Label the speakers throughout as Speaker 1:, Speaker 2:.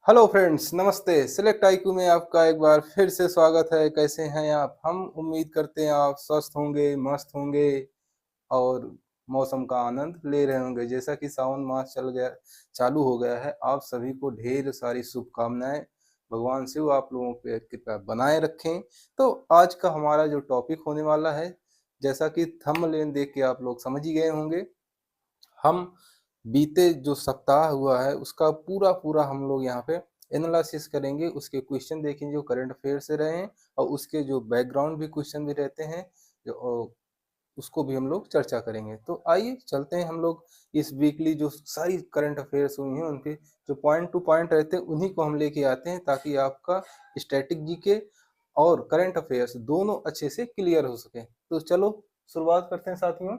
Speaker 1: Hello friends, नमस्ते। Select IQ में आपका एक बार फिर से स्वागत है। कैसे हैं आप? हम उम्मीद करते हैं आप स्वस्थ होंगे, मस्त होंगे और मौसम का आनंद ले रहे होंगे। जैसा कि सावन मास चालू हो गया है, आप सभी को ढेर सारी शुभकामनाएं। भगवान शिव आप लोगों पे कृपा बनाए रखें। तो आज का हमारा जो टॉपिक होने वाला है, जैसा कि थंबनेल देख के आप लोग समझ ही गए होंगे, हम बीते जो सप्ताह हुआ है उसका पूरा पूरा हम लोग यहाँ पे एनालिसिस करेंगे। उसके क्वेश्चन देखेंगे जो करंट अफेयर से रहे हैं, और उसके जो बैकग्राउंड भी क्वेश्चन भी रहते हैं जो उसको भी हम लोग चर्चा करेंगे। तो आइए चलते हैं हम लोग इस वीकली जो सारी करंट अफेयर्स हुई हैं उनके जो पॉइंट टू पॉइंट रहते हैं उन्हीं को हम लेके आते हैं, ताकि आपका स्टैटिक जीके और करंट अफेयर्स दोनों अच्छे से क्लियर हो सके। तो चलो शुरुआत करते हैं साथियों।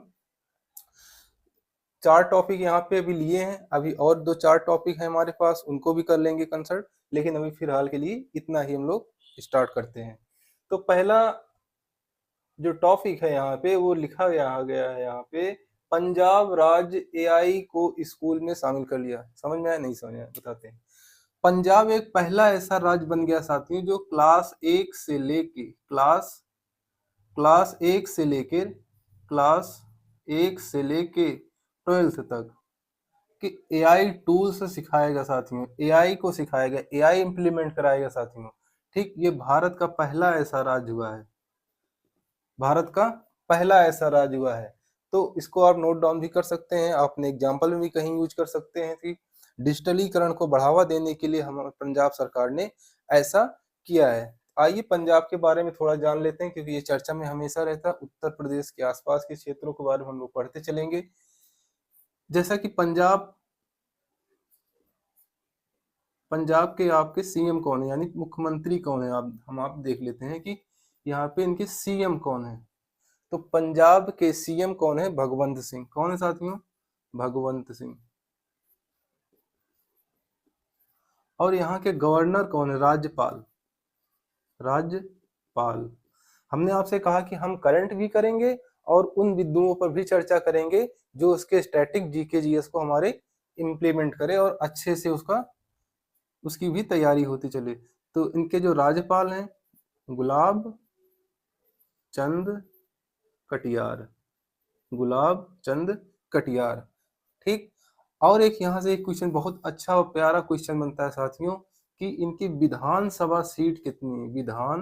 Speaker 1: चार टॉपिक यहाँ पे अभी लिए हैं, अभी और दो चार टॉपिक है हमारे पास, उनको भी कर लेंगे कंसल्ट, लेकिन अभी फिलहाल के लिए इतना ही हम लोग स्टार्ट करते हैं। तो पहला जो टॉपिक है यहाँ पे वो लिखा गया है यहाँ पे, पंजाब राज्य एआई को स्कूल में शामिल कर लिया। समझ में आया? नहीं समझ में आया? बताते हैं। पंजाब एक पहला ऐसा राज्य बन गया साथियों जो क्लास एक से लेके 12th तक कि एआई टूल्स सिखाएगा साथियों, एआई को सिखाएगा, एआई इंप्लीमेंट कराएगा साथियों। ठीक, ये भारत का पहला ऐसा राज्य हुआ है, भारत का पहला ऐसा राज्य हुआ है। तो इसको आप नोट डाउन भी कर सकते हैं, आपने एग्जाम्पल में भी कहीं यूज कर सकते हैं कि डिजिटलीकरण को बढ़ावा देने के लिए हम पंजाब सरकार ने ऐसा किया है। आइए पंजाब के बारे में थोड़ा जान लेते हैं, क्योंकि ये चर्चा में हमेशा रहता है। उत्तर प्रदेश के आसपास के क्षेत्रों के बारे में हम लोग पढ़ते चलेंगे। जैसा कि पंजाब के आपके सीएम कौन है, यानी मुख्यमंत्री कौन है, आप देख लेते हैं कि यहाँ पे इनके सीएम कौन है। तो पंजाब के सीएम कौन है? भगवंत सिंह। कौन है साथियों? भगवंत सिंह। और यहाँ के गवर्नर कौन है? राज्यपाल। राज्यपाल। हमने आपसे कहा कि हम करंट भी करेंगे और उन बिंदुओं पर भी चर्चा करेंगे जो उसके स्टैटिक जीके जीएस को हमारे इम्प्लीमेंट करे और अच्छे से उसकी भी तैयारी होती चले। तो इनके जो राज्यपाल हैं, गुलाब चंद कटियार। गुलाब चंद कटियार। ठीक। और एक यहाँ से एक क्वेश्चन, बहुत अच्छा और प्यारा क्वेश्चन बनता है साथियों, कि इनकी विधानसभा सीट कितनी है?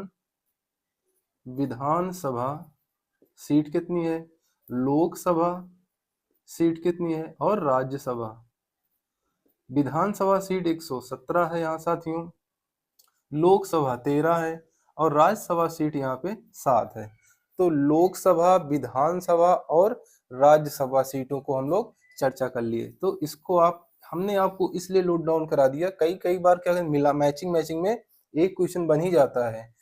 Speaker 1: विधानसभा सीट कितनी है? लोकसभा सीट कितनी है? और राज्यसभा। विधानसभा सीट 117 है यहाँ साथियों, लोकसभा 13 है, और राज्यसभा सीट यहाँ पे 7 है। तो लोकसभा, विधानसभा और राज्यसभा सीटों को हम लोग चर्चा कर लिए। तो इसको हमने आपको इसलिए नोट डाउन करा दिया, कई कई बार क्या मिला, मैचिंग में एक क्वेश्चन बन ही जाता है,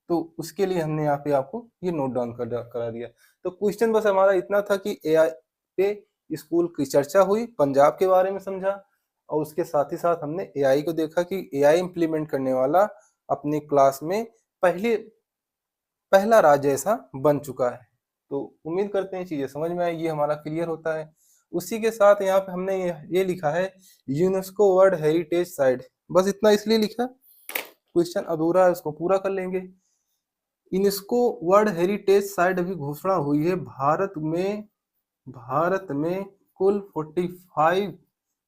Speaker 1: तो उसके लिए हमने यहाँ पे आपको ये नोट डाउन करा दिया। तो क्वेश्चन बस हमारा इतना था कि एआई पे स्कूल की चर्चा हुई, पंजाब के बारे में समझा, और उसके साथ ही साथ हमने एआई को देखा कि एआई इंप्लीमेंट करने वाला अपनी क्लास में पहला राज्य ऐसा बन चुका है। तो उम्मीद करते हैं चीजें समझ में आई, ये हमारा क्लियर होता है। उसी के साथ यहाँ पे हमने ये लिखा है यूनेस्को वर्ल्ड हेरिटेज साइट। बस इतना इसलिए लिखा, क्वेश्चन अधूरा है, उसको पूरा कर लेंगे। यूनेस्को वर्ल्ड हेरिटेज साइट अभी घोषणा हुई है। भारत में कुल 45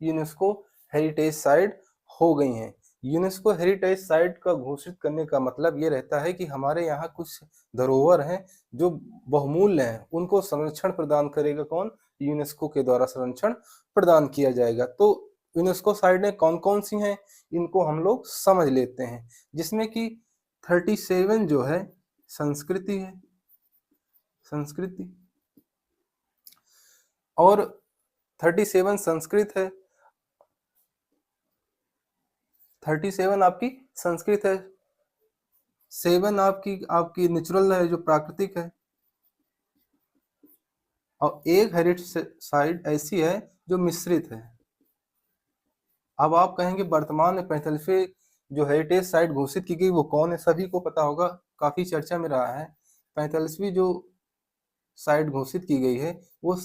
Speaker 1: यूनेस्को हेरिटेज साइट हो गई हैं। यूनेस्को हेरिटेज साइट का घोषित करने का मतलब ये रहता है कि हमारे यहाँ कुछ धरोहर हैं जो बहुमूल्य हैं, उनको संरक्षण प्रदान करेगा कौन? यूनेस्को के द्वारा संरक्षण प्रदान किया जाएगा। तो यूनेस्को साइटें कौन कौन सी हैं, इनको हम लोग समझ लेते हैं। जिसमें कि 37 जो है संस्कृति है, संस्कृति, और 37 संस्कृत है, 37 आपकी संस्कृत है, 7 आपकी आपकी नेचुरल है जो प्राकृतिक है, और एक हेरिटेज साइट ऐसी है जो मिश्रित है। अब आप कहेंगे वर्तमान में 45 जो हेरिटेज साइट घोषित की गई वो कौन है? सभी को पता होगा, काफी चर्चा में रहा है। 45वीं जो साइट घोषित की गई है वो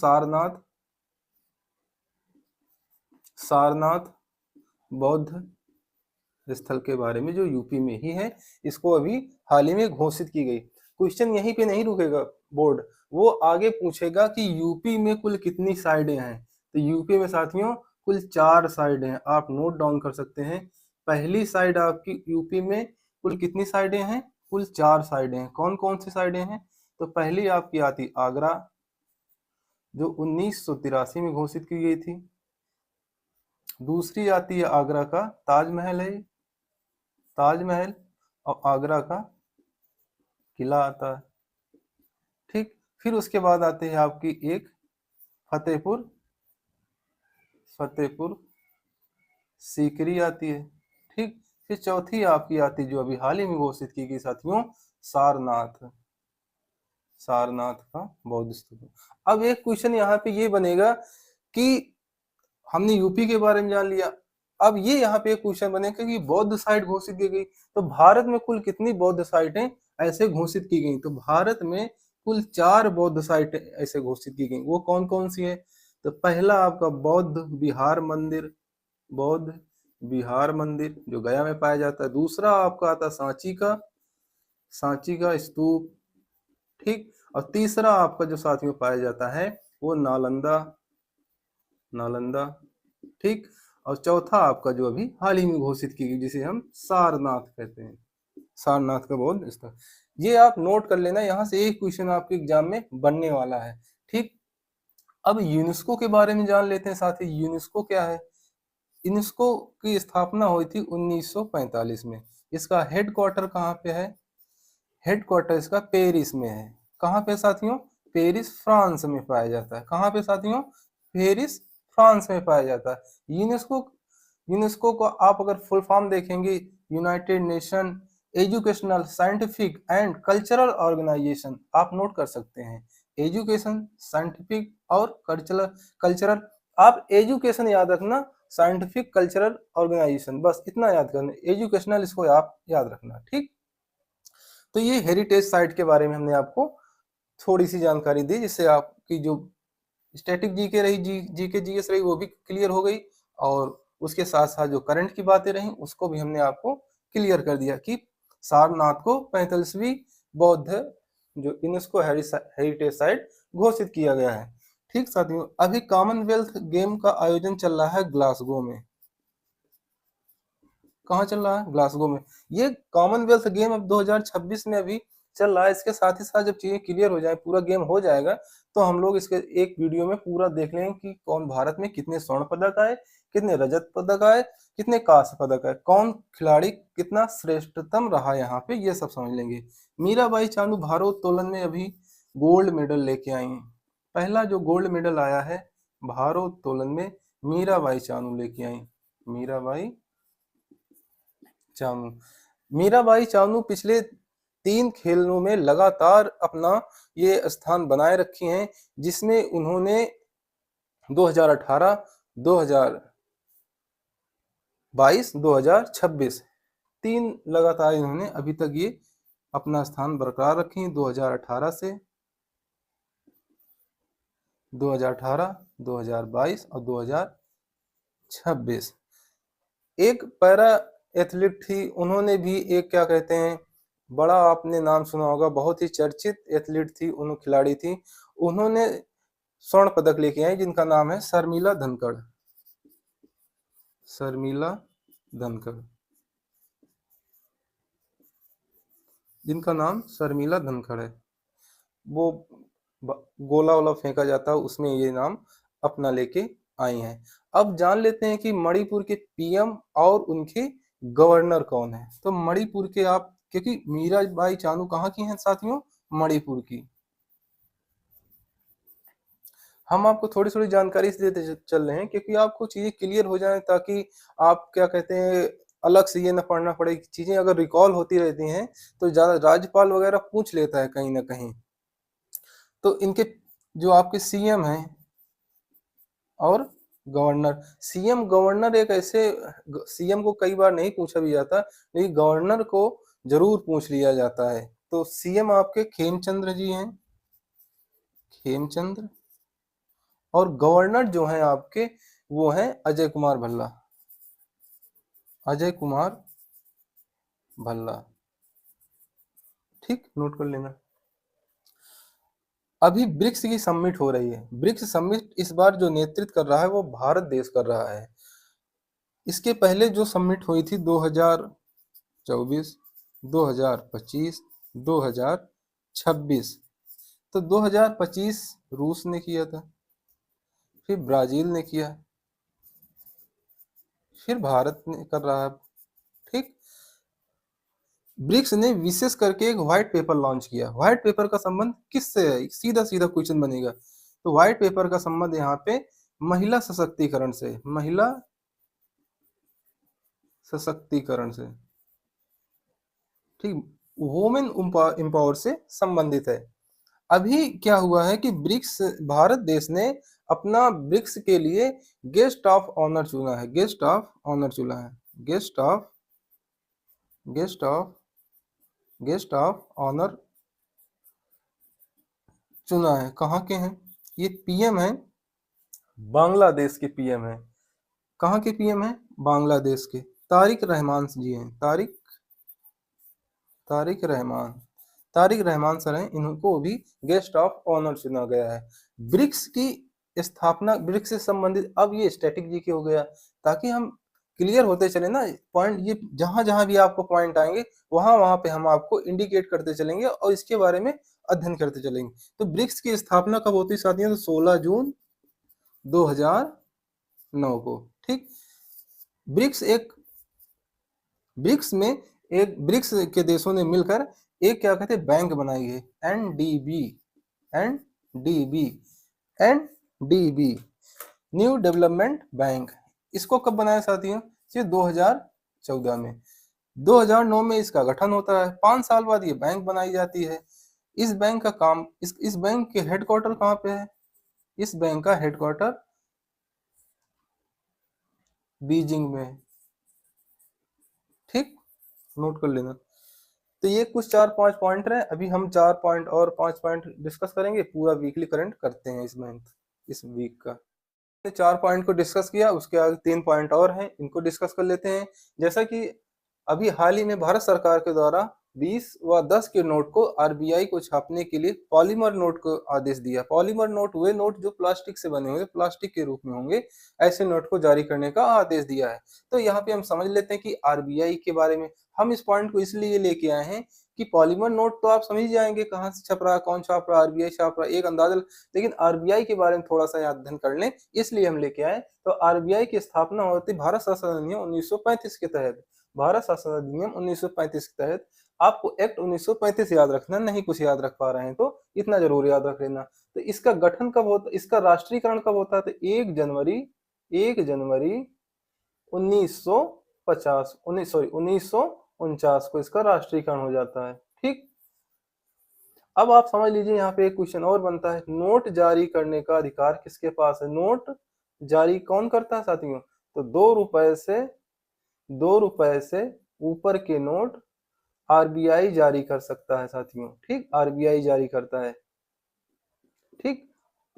Speaker 1: सारनाथ बौद्ध स्थल के बारे में जो यूपी में ही है, इसको अभी हाल ही में घोषित की गई। क्वेश्चन यहीं पे नहीं रुकेगा बोर्ड, वो आगे पूछेगा कि यूपी में कुल कितनी साइडें हैं। तो यूपी में साथियों कुल 4 साइडें हैं, आप नोट डाउन कर सकते हैं। पहली साइड आपकी यूपी में कुल कितनी साइडें हैं, कुल 4 साइडें हैं। कौन कौन सी साइडें हैं, तो पहली आपकी आती आगरा, जो 1983 में घोषित की गई थी। दूसरी आती है आगरा का ताजमहल है, ताजमहल, और आगरा का किला आता है। ठीक, फिर उसके बाद आते हैं आपकी एक फतेहपुर, फतेहपुर सीकरी आती है। ठीक, फिर चौथी आपकी आती जो अभी हाल ही में घोषित की गई साथियों, सारनाथ, सारनाथ का बौद्ध स्तूप। अब एक क्वेश्चन यहाँ पे ये बनेगा कि हमने यूपी के बारे में जान लिया, अब ये यहाँ पे एक क्वेश्चन बनेगा कि बौद्ध साइट घोषित की गई, तो भारत में कुल कितनी बौद्ध साइटें ऐसे घोषित की गई, तो भारत में कुल 4 बौद्ध साइटें ऐसे घोषित की गई। वो कौन कौन सी है, तो पहला आपका बौद्ध विहार मंदिर, बौद्ध विहार मंदिर जो गया में पाया जाता है। दूसरा आपका आता सांची का, सांची का स्तूप। ठीक, और तीसरा आपका जो साथियों पाया जाता है वो नालंदा, नालंदा। ठीक, और चौथा आपका जो अभी हाल ही में घोषित की गई जिसे हम सारनाथ कहते हैं, सारनाथ का बौद्ध स्थल। ये आप नोट कर लेना, यहाँ से एक क्वेश्चन आपके एग्जाम में बनने वाला है। ठीक, अब यूनेस्को के बारे में जान लेते हैं साथी। यूनेस्को क्या है, यूनेस्को की स्थापना हुई थी 1945 में। इसका हेडक्वार्टर कहाँ पे है, हेडक्वार्टर इसका पेरिस में है। कहाँ पे साथियों, पेरिस फ्रांस में पाया जाता है। कहाँ पे साथियों, पेरिस फ्रांस में पाया जाता है। यूनेस्को, यूनेस्को को आप अगर फुल फॉर्म देखेंगे, United Nation educational scientific and cultural organization, आप नोट कर सकते हैं। एजुकेशन, साइंटिफिक और कल्चरल, कल्चरल, आप एजुकेशन याद रखना, साइंटिफिक कल्चरल ऑर्गेनाइजेशन, बस इतना याद करना, एजुकेशनल इसको आप याद रखना। ठीक, तो ये हेरिटेज साइट के बारे में हमने आपको थोड़ी सी जानकारी दी, जिससे आपकी जो स्टैटिक जीके रही, जीके जीएस रही, वो भी क्लियर हो गई, और उसके साथ साथ जो करंट की बातें रही उसको भी हमने आपको क्लियर कर दिया कि सारनाथ को 45वीं बौद्ध जो यूनेस्को हेरिटेज साइट घोषित किया गया है। ठीक साथियों, अभी कॉमनवेल्थ गेम का आयोजन चल रहा है ग्लासगो में। कहाँ चल रहा है, ग्लासगो में। ये कॉमनवेल्थ गेम अब 2026 में अभी चल रहा है। इसके साथ ही साथ जब चीजें क्लियर हो जाए, पूरा गेम हो जाएगा, तो हम लोग इसके एक वीडियो में पूरा देख लेंगे कि कौन भारत में कितने स्वर्ण पदक आए, कितने रजत पदक आए, कितने कांस्य पदक आए, कौन खिलाड़ी कितना श्रेष्ठतम रहा यहाँ पे, ये सब समझ लेंगे। मीराबाई चानू भारोत्तोलन में अभी गोल्ड मेडल लेके आई हैं। पहला जो गोल्ड मेडल आया है भारोत्तोलन में, मीराबाई चानू लेके आई, मीराबाई चानू। मीराबाई चानू पिछले 3 खेलों में लगातार अपना ये स्थान बनाए रखी हैं, जिसमें उन्होंने 2018, 2022, 2026 3 लगातार इन्होंने अभी तक ये अपना स्थान बरकरार रखी हैं। 2018 से 2018, 2022 और 2026। एक पैरा एथलीट थी, उन्होंने भी एक क्या कहते हैं, बड़ा आपने नाम सुना होगा, बहुत ही चर्चित एथलीट थी, उन्होंने खिलाड़ी थी, उन्होंने स्वर्ण पदक लेके आई, जिनका नाम है शर्मिला धनखड़, शर्मिला धनखड़, जिनका नाम शर्मिला धनखड़ है। वो गोला वोला फेंका जाता है उसमें ये नाम अपना लेके आई हैं। अब जान लेते हैं कि मणिपुर के पीएम और उनके गवर्नर कौन है। तो मणिपुर के आप, क्योंकि मीराबाई चानू कहाँ की हैं साथियों, मणिपुर की। हम आपको थोड़ी थोड़ी जानकारी इसलिए देते चल रहे हैं क्योंकि आपको चीजें क्लियर हो जाए, ताकि आप क्या कहते हैं अलग से ये ना पढ़ना पड़े। चीजें अगर रिकॉल होती रहती हैं तो ज्यादा राज्यपाल वगैरह पूछ लेता है कहीं ना कहीं। तो इनके जो आपके सीएम हैं और गवर्नर, सीएम गवर्नर एक ऐसे, सीएम को कई बार नहीं पूछा भी जाता, लेकिन गवर्नर को जरूर पूछ लिया जाता है। तो सीएम आपके खेमचंद्र जी हैं, खेमचंद्र, और गवर्नर जो हैं आपके वो हैं अजय कुमार भल्ला, अजय कुमार भल्ला। ठीक, नोट कर लेना। अभी ब्रिक्स की समिट हो रही है। ब्रिक्स समिट इस बार जो नेतृत्व कर रहा है वो भारत देश कर रहा है। इसके पहले जो समिट हुई थी 2024, 2025, 2026। तो 2025 रूस ने किया था, फिर ब्राजील ने किया, फिर भारत ने कर रहा है। ठीक। ब्रिक्स ने विशेष करके एक व्हाइट पेपर लॉन्च किया। व्हाइट पेपर का संबंध किससे है? सीधा सीधा क्वेश्चन बनेगा। तो व्हाइट पेपर का संबंध यहाँ पे महिला सशक्तिकरण से, महिला सशक्तिकरण से। ठीक, वुमेन एम्पावर से संबंधित है। अभी क्या हुआ है कि ब्रिक्स, भारत देश ने अपना ब्रिक्स के लिए गेस्ट ऑफ ऑनर चुना है। गेस्ट ऑफ ऑनर चुना है। Guest of guest of guest of honour चुना है। कहाँ के हैं? ये पीएम है, बांग्लादेश के पीएम है। कहाँ के पीएम है? बांग्लादेश के। तारिक रहमान जी हैं। तारिक रहमान तारिक रहमान सर हैं। इनको भी गेस्ट ऑफ ऑनर चुना गया है। ब्रिक्स की स्थापना, ब्रिक्स से संबंधित, अब ये स्टैटिक जी के हो गया, ताकि हम क्लियर होते चले ना पॉइंट। ये जहां जहां भी आपको पॉइंट आएंगे वहां वहां पे हम आपको इंडिकेट करते चलेंगे और इसके बारे में अध्ययन करते चलेंगे। तो ब्रिक्स की स्थापना कब होती है साथियों? तो 16 जून 2009 को। ठीक। ब्रिक्स एक ब्रिक्स में एक ब्रिक्स के देशों ने मिलकर एक क्या कहते हैं बैंक बनाई है, NDB. NDB NDB new development bank. इसको कब बनाया साथियों? ये 2014 में। 2009 में इसका गठन होता है। 5 साल बाद ये बैंक बनाई जाती है। इस बैंक का काम, इस बैंक के हेडक्वार्टर कहाँ पे है? इस बैंक का हेडक्वार्टर बीजिंग में। ठीक, नोट कर लेना। तो ये कुछ 4-5 पॉइंट रहे। अभी हम 4 पॉइंट और 5 पॉइंट डिस्कस करेंगे। पूरा वीकली करंट करते हैं इस वीक का। 4 पॉइंट को डिस्कस किया, उसके आगे 3 पॉइंट और हैं, इनको डिस्कस कर लेते हैं। जैसा कि अभी हाल ही में भारत सरकार के द्वारा 20 व 10 के नोट को आरबीआई को छापने के लिए पॉलीमर नोट को आदेश दिया। पॉलीमर नोट वे नोट जो प्लास्टिक से बने होंगे, प्लास्टिक के रूप में होंगे, ऐसे नोट को जारी करने का आदेश दिया है। तो यहाँ पे हम समझ लेते हैं कि आरबीआई के बारे में। हम इस पॉइंट को इसलिए लेके आए हैं कि पॉलीमर नोट तो आप समझ जाएंगे कहाँ से छप रहा है, कौन छाप रहा है, आरबीआई छाप रहा है, एक अंदाजा। लेकिन आरबीआई के बारे में थोड़ा सा अध्ययन कर लें, इसलिए हम लेके आए। तो आरबीआई की स्थापना होती भारत शासन अधिनियम 1935 के तहत। भारत शासन अधिनियम 1935 के तहत। आपको एक्ट 1935 याद रखना, नहीं कुछ याद रख पा रहे हैं तो इतना जरूर याद रख लेना। तो इसका गठन कब होता, इसका राष्ट्रीयकरण कब होता है? तो 1 जनवरी 1949 को इसका राष्ट्रीयकरण हो जाता है। ठीक। अब आप समझ लीजिए, यहाँ पे एक क्वेश्चन और बनता है, नोट जारी करने का अधिकार किसके पास है? नोट जारी कौन करता है साथियों? तो 2 रुपए से ऊपर के नोट आरबीआई जारी कर सकता है साथियों। ठीक, आरबीआई जारी करता है। ठीक,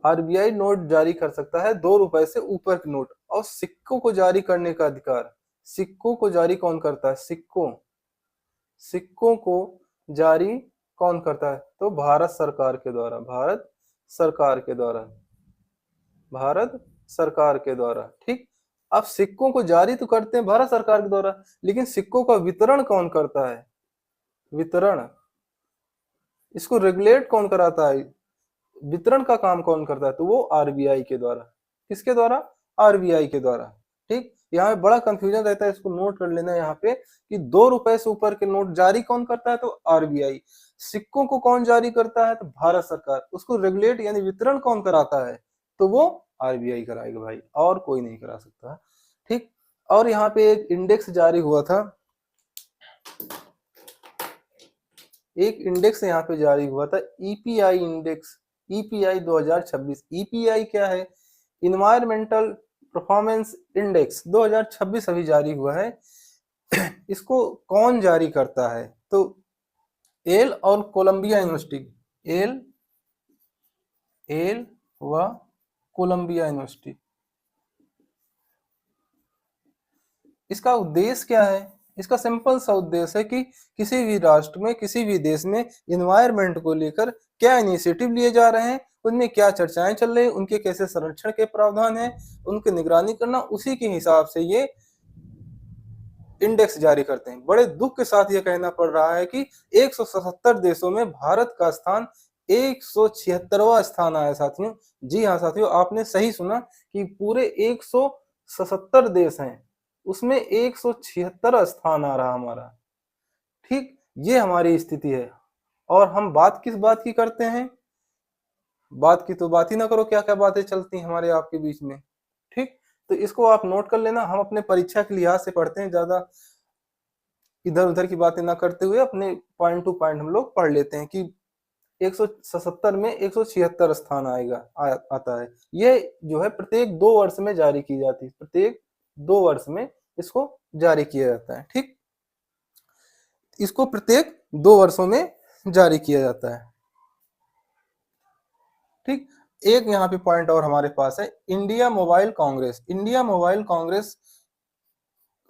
Speaker 1: आरबीआई नोट जारी कर सकता है 2 रुपए से ऊपर के नोट। और सिक्कों को जारी करने का अधिकार, सिक्कों को जारी कौन करता है? सिक्कों को जारी कौन करता है? तो भारत सरकार के द्वारा। भारत सरकार के द्वारा। ठीक। अब सिक्कों को जारी तो करते हैं भारत सरकार के द्वारा, लेकिन सिक्कों का वितरण कौन करता है? वितरण, इसको रेगुलेट कौन कराता है? वितरण का काम कौन करता है? तो वो आरबीआई के द्वारा। किसके द्वारा? आरबीआई के द्वारा। ठीक। यहाँ पे बड़ा कंफ्यूजन रहता है, इसको नोट कर लेना यहाँ पे कि 2 रुपए से ऊपर के नोट जारी कौन करता है? तो आरबीआई। सिक्कों को कौन जारी करता है? तो भारत सरकार। उसको रेगुलेट यानी वितरण कौन कराता है? तो वो आरबीआई कराएगा भाई, और कोई नहीं करा सकता। ठीक। और यहाँ पे एक इंडेक्स जारी हुआ था, एक इंडेक्स यहाँ पे जारी हुआ था, ईपीआई इंडेक्स, ईपीआई 2026। ईपीआई क्या है? इन्वायरमेंटल परफॉर्मेंस इंडेक्स 2026 अभी जारी हुआ है। इसको कौन जारी करता है? तो एल और कोलंबिया यूनिवर्सिटी, एल व कोलंबिया यूनिवर्सिटी। इसका उद्देश्य क्या है? इसका सिंपल सा उद्देश्य है कि किसी भी राष्ट्र में, किसी भी देश में इन्वायरमेंट को लेकर क्या इनिशिएटिव लिए जा रहे हैं, उनमें क्या चर्चाएं चल रही हैं, उनके कैसे संरक्षण के प्रावधान हैं, उनकी निगरानी करना, उसी के हिसाब से ये इंडेक्स जारी करते हैं। बड़े दुख के साथ यह कहना पड़ रहा है कि 177 देशों में भारत का स्थान 176वां स्थान आया साथियों। जी हाँ साथियों, आपने सही सुना कि पूरे 177 देश हैं, उसमें 176 स्थान आ रहा हमारा। ठीक, ये हमारी स्थिति है। और हम बात किस बात की करते हैं? बात की तो बात ही ना करो, क्या क्या बातें चलती हैं हमारे आपके बीच में। ठीक, तो इसको आप नोट कर लेना। हम अपने परीक्षा के लिहाज से पढ़ते हैं, ज्यादा इधर उधर की बातें ना करते हुए अपने पॉइंट टू पॉइंट हम लोग पढ़ लेते हैं कि 177 में 176 स्थान आता है। ये जो है प्रत्येक 2 वर्ष में जारी की जाती है, प्रत्येक 2 वर्ष में इसको जारी किया जाता है। ठीक, इसको प्रत्येक 2 वर्षों में जारी किया जाता है। ठीक, एक यहाँ पे पॉइंट और हमारे पास है, India mobile Congress. India mobile Congress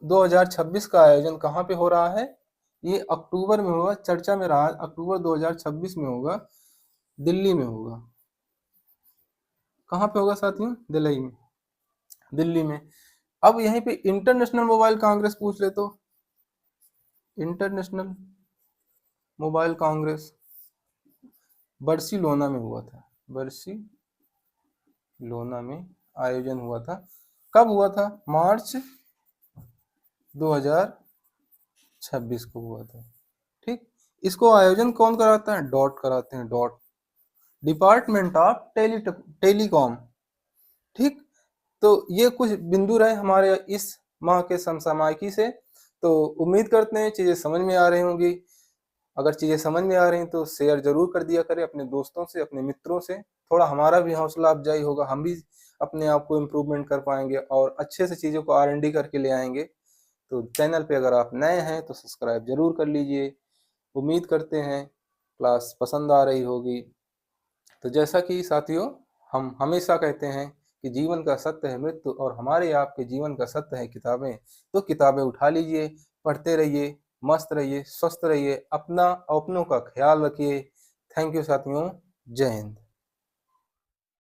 Speaker 1: 2026 का आयोजन कहाँ पे हो रहा है? ये अक्टूबर में होगा, चर्चा में रहा अक्टूबर 2026 में होगा, दिल्ली में होगा। कहाँ पे होगा साथियों? दिल्ली में, दिल्ली में। अब यहीं पे इंटरनेशनल मोबाइल कांग्रेस पूछ ले तो, इंटरनेशनल मोबाइल कांग्रेस बार्सिलोना में हुआ था, बार्सिलोना में आयोजन हुआ था। कब हुआ था? मार्च 2026 को हुआ था। ठीक, इसको आयोजन कौन कराता है? डॉट कराते हैं, डॉट, डिपार्टमेंट ऑफ टेलीकॉम। ठीक, तो ये कुछ बिंदु रहे हमारे इस माह के समसामयिकी से। तो उम्मीद करते हैं चीजें समझ में आ रही होंगी। अगर चीजें समझ में आ रही तो शेयर जरूर कर दिया करें अपने दोस्तों से, अपने मित्रों से। थोड़ा हमारा भी हौसला अफजाई होगा, हम भी अपने आप को इम्प्रूवमेंट कर पाएंगे और अच्छे से चीजों को R&D करके ले आएंगे। तो चैनल पे अगर आप नए हैं तो सब्सक्राइब जरूर कर लीजिए। उम्मीद करते हैं क्लास पसंद आ रही होगी। तो जैसा कि साथियों हम हमेशा कहते हैं कि जीवन का सत्य है मृत्यु और हमारे आपके जीवन का सत्य है किताबें। तो किताबें उठा लीजिए, पढ़ते रहिए, मस्त रहिए, स्वस्थ रहिए, अपना अपनों का ख्याल रखिए। थैंक यू साथियों, जय हिंद।